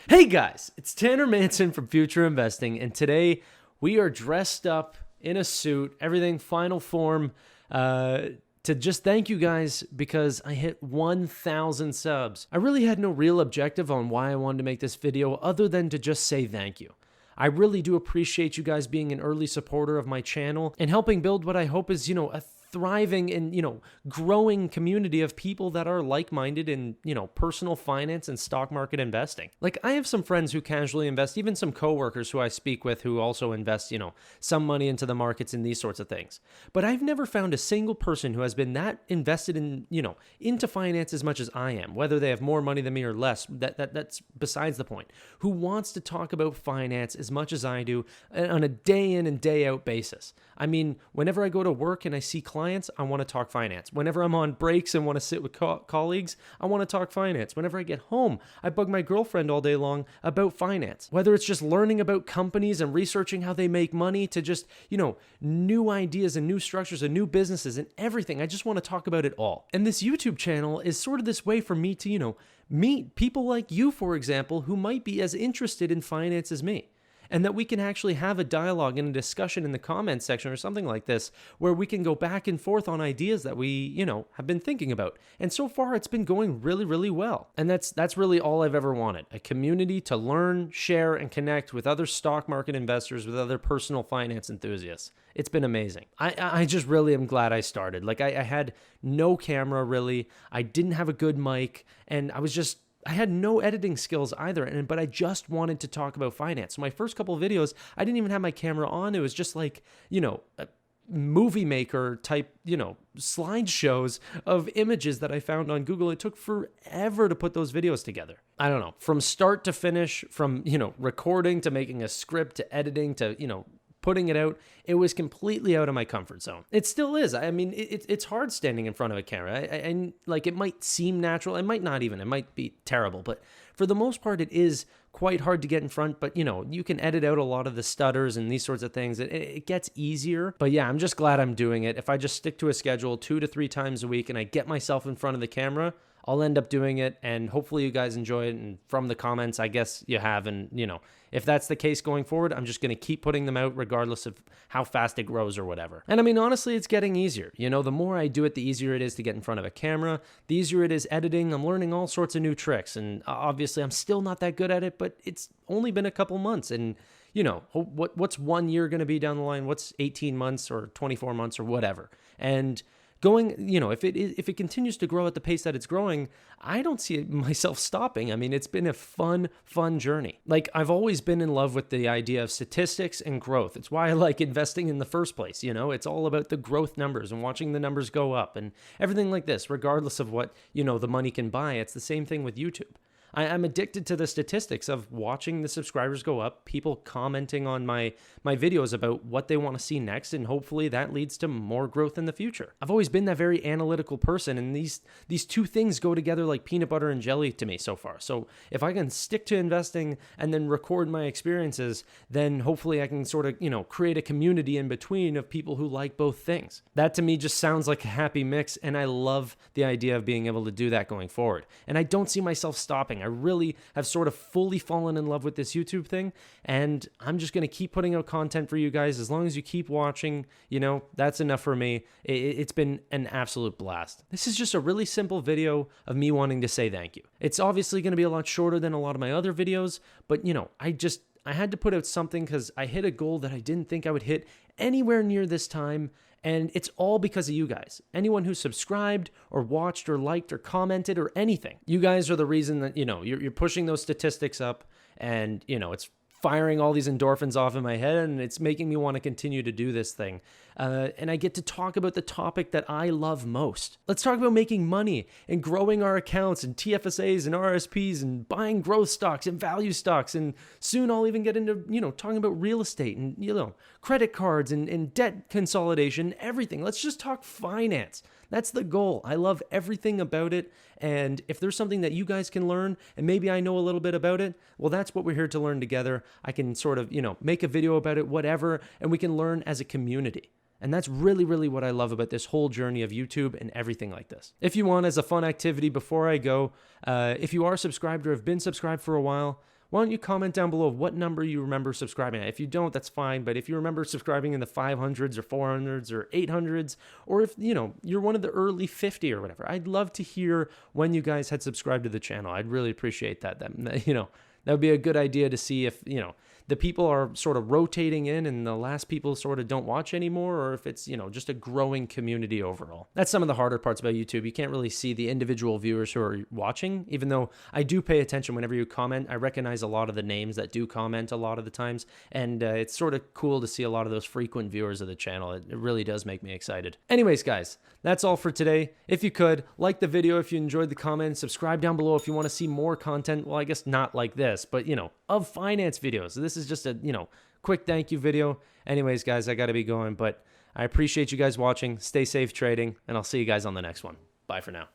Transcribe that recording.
Hey guys, it's Tanner Manson from Future Investing, and today we are dressed up in a suit, everything final form, to just thank you guys because I hit 1,000 subs. I really had no real objective on why I wanted to make this video other than to just say thank you. I really do appreciate you guys being an early supporter of my channel and helping build what I hope is, a thriving and, growing community of people that are like-minded in, personal finance and stock market investing. Like, I have some friends who casually invest, even some coworkers who I speak with who also invest, some money into the markets and these sorts of things. But I've never found a single person who has been that invested in, into finance as much as I am, whether they have more money than me or less. That's besides the point. Who wants to talk about finance as much as I do on a day in and day out basis. I mean, whenever I go to work and I see clients, I want to talk finance. Whenever I'm on breaks and want to sit with colleagues, I want to talk finance. Whenever I get home, I bug my girlfriend all day long about finance. Whether it's just learning about companies and researching how they make money to just, new ideas and new structures and new businesses and everything. I just want to talk about it all. And this YouTube channel is sort of this way for me to, meet people like you, for example, who might be as interested in finance as me. And that we can actually have a dialogue and a discussion in the comments section or something like this where we can go back and forth on ideas that we, have been thinking about. And so far, it's been going really, really well. And that's really all I've ever wanted. A community to learn, share, and connect with other stock market investors, with other personal finance enthusiasts. It's been amazing. I just really am glad I started. Like, I had no camera, really. I didn't have a good mic, and I had no editing skills either, but I just wanted to talk about finance. So my first couple of videos, I didn't even have my camera on. It was just like, a movie maker type, slideshows of images that I found on Google. It took forever to put those videos together. I don't know, from start to finish, from, recording to making a script to editing to, putting it out, it was completely out of my comfort zone. It still is. I mean, it's hard standing in front of a camera. And like, it might seem natural. It might not even. It might be terrible. But for the most part, it is quite hard to get in front. But, you can edit out a lot of the stutters and these sorts of things. It gets easier. But yeah, I'm just glad I'm doing it. If I just stick to a schedule 2 to 3 times a week and I get myself in front of the camera, I'll end up doing it, and hopefully you guys enjoy it. And from the comments, I guess you have. And, if that's the case going forward, I'm just going to keep putting them out regardless of how fast it grows or whatever. And I mean, honestly, it's getting easier. The more I do it, the easier it is to get in front of a camera, the easier it is editing. I'm learning all sorts of new tricks. And obviously, I'm still not that good at it, but it's only been a couple months. And, what's 1 year going to be down the line? What's 18 months or 24 months or whatever? And going, if it continues to grow at the pace that it's growing, I don't see myself stopping. I mean, it's been a fun journey. Like, I've always been in love with the idea of statistics and growth. It's why I like investing in the first place. It's all about the growth numbers and watching the numbers go up and everything like this, regardless of what, the money can buy. It's the same thing with YouTube. I'm addicted to the statistics of watching the subscribers go up, people commenting on my videos about what they want to see next, and hopefully that leads to more growth in the future. I've always been that very analytical person, and these two things go together like peanut butter and jelly to me so far. So if I can stick to investing and then record my experiences, then hopefully I can sort of, create a community in between of people who like both things. That to me just sounds like a happy mix, and I love the idea of being able to do that going forward. And I don't see myself stopping. I really have sort of fully fallen in love with this YouTube thing, and I'm just going to keep putting out content for you guys. As long as you keep watching, that's enough for me. It's been an absolute blast. This is just a really simple video of me wanting to say thank you. It's obviously going to be a lot shorter than a lot of my other videos, but I had to put out something because I hit a goal that I didn't think I would hit anywhere near this time. And it's all because of you guys. Anyone who subscribed or watched or liked or commented or anything. You guys are the reason that, you're pushing those statistics up, and, it's firing all these endorphins off in my head, and it's making me want to continue to do this thing. And I get to talk about the topic that I love most. Let's talk about making money and growing our accounts and TFSAs and RSPs and buying growth stocks and value stocks. And soon I'll even get into, talking about real estate and, credit cards and debt consolidation, everything. Let's just talk finance. That's the goal. I love everything about it. And if there's something that you guys can learn, and maybe I know a little bit about it, well, that's what we're here to learn together. I can sort of, make a video about it, whatever, and we can learn as a community. And that's really, really what I love about this whole journey of YouTube and everything like this. If you want, as a fun activity before I go, if you are subscribed or have been subscribed for a while, why don't you comment down below what number you remember subscribing at? If you don't, that's fine. But if you remember subscribing in the 500s or 400s or 800s, or if, you're one of the early 50 or whatever, I'd love to hear when you guys had subscribed to the channel. I'd really appreciate that. That would be a good idea to see if, the people are sort of rotating in and the last people sort of don't watch anymore, or if it's, just a growing community overall. That's some of the harder parts about YouTube. You can't really see the individual viewers who are watching, even though I do pay attention whenever you comment. I recognize a lot of the names that do comment a lot of the times, and it's sort of cool to see a lot of those frequent viewers of the channel. It really does make me excited. Anyways, guys, that's all for today. If you could, like the video if you enjoyed the comment, subscribe down below if you want to see more content. Well, I guess not like this, but, of finance videos. This is just a, quick thank you video. Anyways, guys, I got to be going, but I appreciate you guys watching. Stay safe trading, and I'll see you guys on the next one. Bye for now.